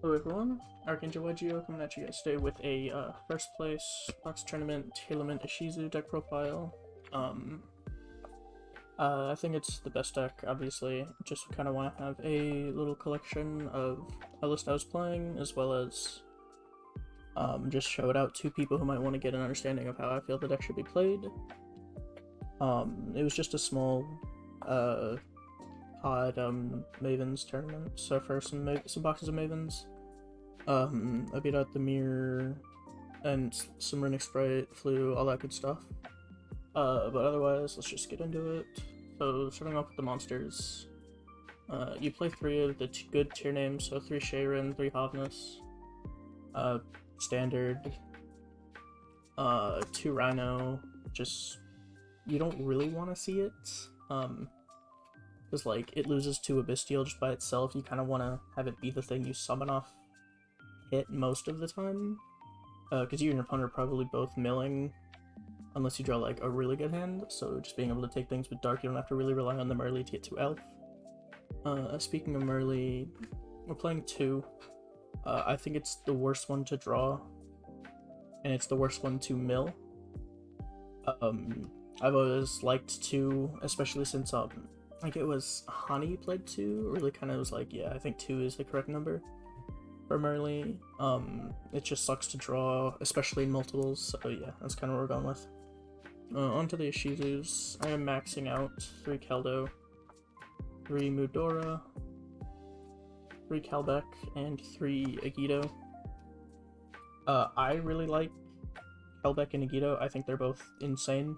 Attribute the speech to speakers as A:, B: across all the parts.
A: Hello everyone, Archangel YGO coming at you guys today with a first place box tournament Tearlament Ishizu deck profile. I think it's the best deck, obviously. Just kind of want to have a little collection of a list I was playing, as well as just show it out to people who might want to get an understanding of how I feel the deck should be played. It was just a small odd Mavens tournament, so for some boxes of Mavens. I beat out the Mirror and some Runic Sprite, Flu, all that good stuff. But otherwise, let's just get into it. So, starting off with the monsters. You play 3 of the good tier names, so 3 Sharon, 3 Havnus. Standard. 2 Rhino. Just, you don't really want to see it. Because, like, it loses to Abystial just by itself. You kind of want to have it be the thing you summon off hit most of the time. Because you and your opponent are probably both milling, unless you draw, like, a really good hand. So just being able to take things with Dark, you don't have to really rely on them early to get to Elf. Speaking of early, we're playing 2. I think it's the worst one to draw, and it's the worst one to mill. I've always liked 2, especially since like it was Honey played 2, really kind of was like, yeah, I think 2 is the correct number for Merly. It just sucks to draw, especially in multiples, so yeah, that's kind of what we're going with. Onto the Ishizus. I am maxing out 3 Keldo, 3 Mudora, 3 Kalbeck, and 3 Agito. I really like Kalbeck and Agito. I think they're both insane.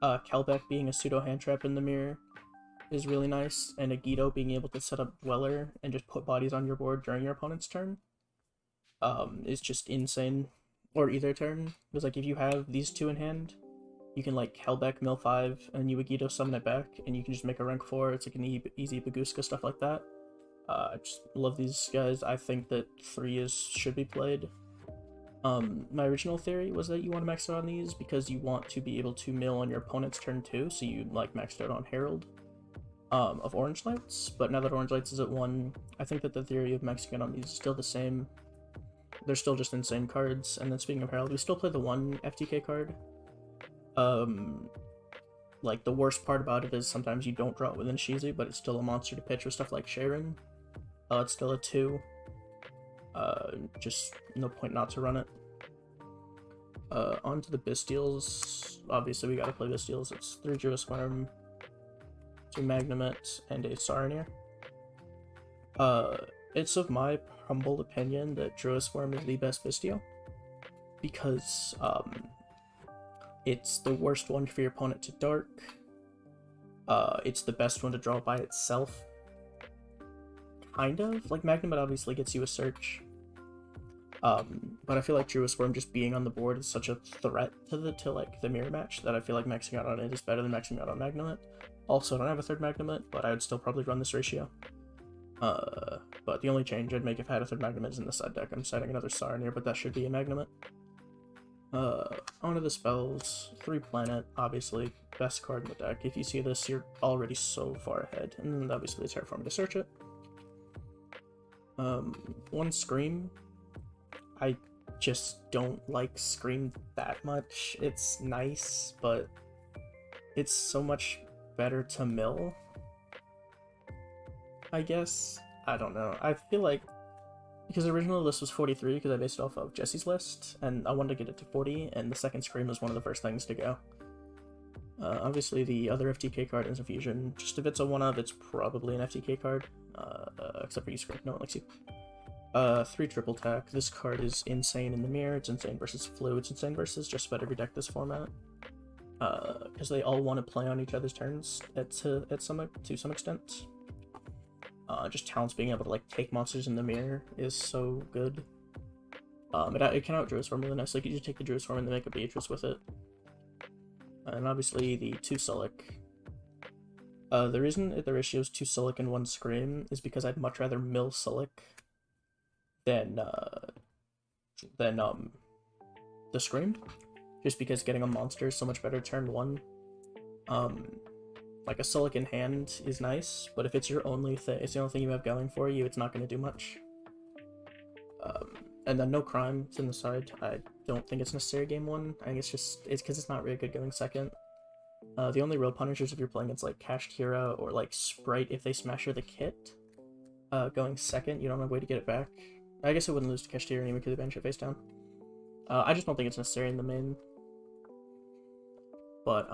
A: Kalbeck being a pseudo hand trap in the mirror is really nice, and Agito being able to set up Dweller and just put bodies on your board during your opponent's turn is just insane. Or either turn, because like if you have these 2 in hand, you can like Kalbeck mill 5 and you Agito summon it back, and you can just make a rank 4. It's like an easy Baguska, stuff like that. I just love these guys. I think that 3 should be played. My original theory was that you want to max out on these because you want to be able to mill on your opponent's turn too, so you like maxed out on Herald of Orange Lights, but now that Orange Lights is at 1, I think that the theory of maxing out on these is still the same. They're still just insane cards. And then speaking of Herald, we still play the 1 FTK card. Like the worst part about it is sometimes you don't draw it within Ishizu, but it's still a monster to pitch with stuff like Sharon. It's still a 2. Just no point not to run it. On to the Bystials. Obviously we gotta play Bystials. It's 3 Geoswarm, 2 Magnemite, and a Saronir. It's of my humble opinion that Geoswarm is the best Bystial, because it's the worst one for your opponent to Dark. It's the best one to draw by itself. Kind of. Like, Magnemite obviously gets you a search. But I feel like Geoswarm just being on the board is such a threat to the mirror match that I feel like maxing out on it is better than maxing out on Magnemite. Also, I don't have a 3rd Magnemite, but I would still probably run this ratio. But the only change I'd make if I had a 3rd Magnemite is in the side deck. I'm setting another Saronir, but that should be a Magnemite. Onto the spells. 3 Planet, obviously, best card in the deck. If you see this, you're already so far ahead, and obviously it's hard for me to search it. 1 Scream. I just don't like Scream that much. It's nice, but it's so much better to mill, I guess. I don't know. I feel like, because originally the list was 43 because I based it off of Jesse's list, and I wanted to get it to 40, and the second Scream was one of the first things to go. Obviously the other FTK card is a fusion. Just if it's a 1-of, it's probably an FTK card, except for you, Scream. No one likes you. 3 Triple Tack. This card is insane in the mirror. It's insane versus Flu. It's insane versus just about every deck this format. Because they all want to play on each other's turns to some extent. Just Talents being able to like take monsters in the mirror is so good. It can out Geoswarm really nicely. You just take the Geoswarm and then make a Beatrice with it. And obviously the 2 Sulic. The reason the ratio is 2 Sulic and 1 Scream is because I'd much rather mill Sulic than the Scream, just because getting a monster is so much better turn 1. Like a Sulic in hand is nice, but if it's your only thing, it's the only thing you have going for you, it's not going to do much. And then no crime is in the side. I don't think it's necessary game 1. I think it's because it's not really good going second. The only real punishers if you're playing it's like Cashed Hero or like Sprite if they smash her the kit. Going second, you don't have a way to get it back. I guess it wouldn't lose to Cashed Hero anyway because they bench it face down. I just don't think it's necessary in the main. But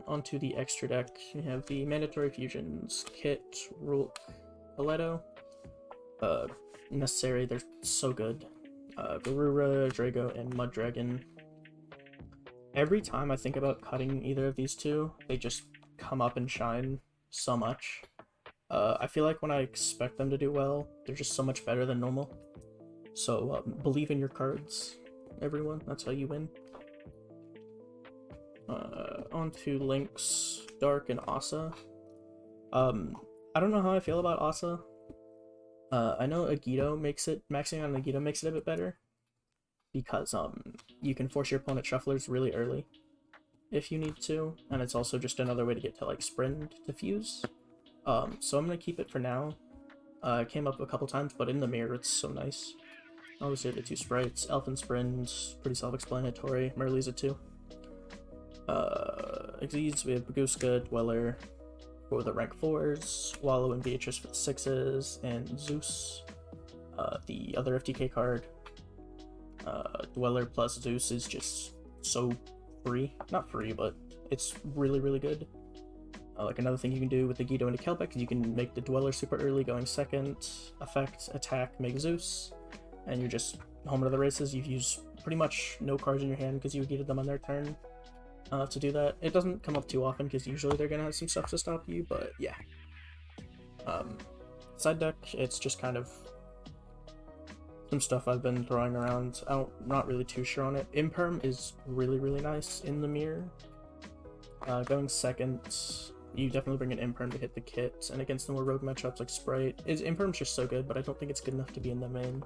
A: onto the extra deck, you have the Mandatory Fusions, Kit, Rulk, Aledo. Necessary, they're so good. Garura, Drago, and Mud Dragon. Every time I think about cutting either of these two, they just come up and shine so much. I feel like when I expect them to do well, they're just so much better than normal. So believe in your cards, everyone. That's how you win. Onto Lynx, Dark, and Asa. I don't know how I feel about Asa. I know Agito maxing on Agito makes it a bit better. Because you can force your opponent shufflers really early if you need to, and it's also just another way to get to like sprint diffuse. So I'm gonna keep it for now. It came up a couple times, but in the mirror it's so nice. Obviously the 2 sprites, Elfin Sprint, pretty self-explanatory. Merly's a 2. Exceeds, we have Baguska, Dweller for the rank 4s, Wallow and Beatrice for the 6s, and Zeus, the other FTK card. Dweller plus Zeus is just so free. Not free, but it's really, really good. Like another thing you can do with the Guido into Kelbeck is you can make the Dweller super early going second, effect, attack, make Zeus, and you're just home to the races. You've used pretty much no cards in your hand because you Guided them on their turn to do that. It doesn't come up too often because usually they're going to have some stuff to stop you, but yeah. Side deck, it's just kind of some stuff I've been throwing around. I'm not really too sure on it. Imperm is really, really nice in the mirror. Going second, you definitely bring an Imperm to hit the kit, and against the more rogue matchups like Sprite, Imperm's just so good, but I don't think it's good enough to be in the main.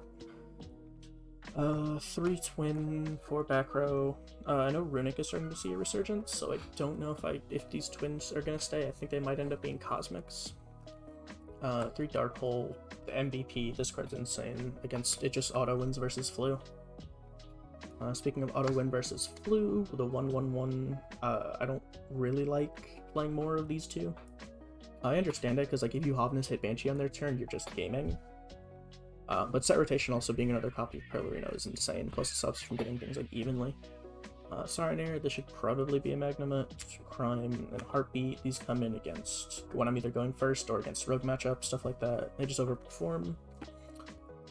A: 3 twin, 4 back row. I know Runic is starting to see a resurgence, so I don't know if these twins are gonna stay. I think they might end up being Cosmics. 3 Dark Hole, the MVP, this card's insane. Against, it just auto wins versus Flu. Speaking of auto win versus Flu, the 1/1/1, I don't really like playing more of these two. I understand it, because like if you Hovness hit Banshee on their turn, you're just gaming. But set rotation also being another copy of Perlerino is insane, plus it stops from getting things like evenly. Sarnair, this should probably be a Magnamut. Crime and Heartbeat, these come in against when I'm either going first or against rogue matchups, stuff like that. They just overperform.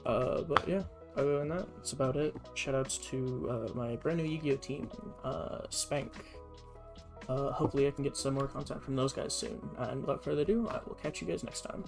A: But yeah, other than that, that's about it. Shoutouts to my brand new Yu-Gi-Oh team, Spank. Hopefully I can get some more content from those guys soon. And without further ado, I will catch you guys next time.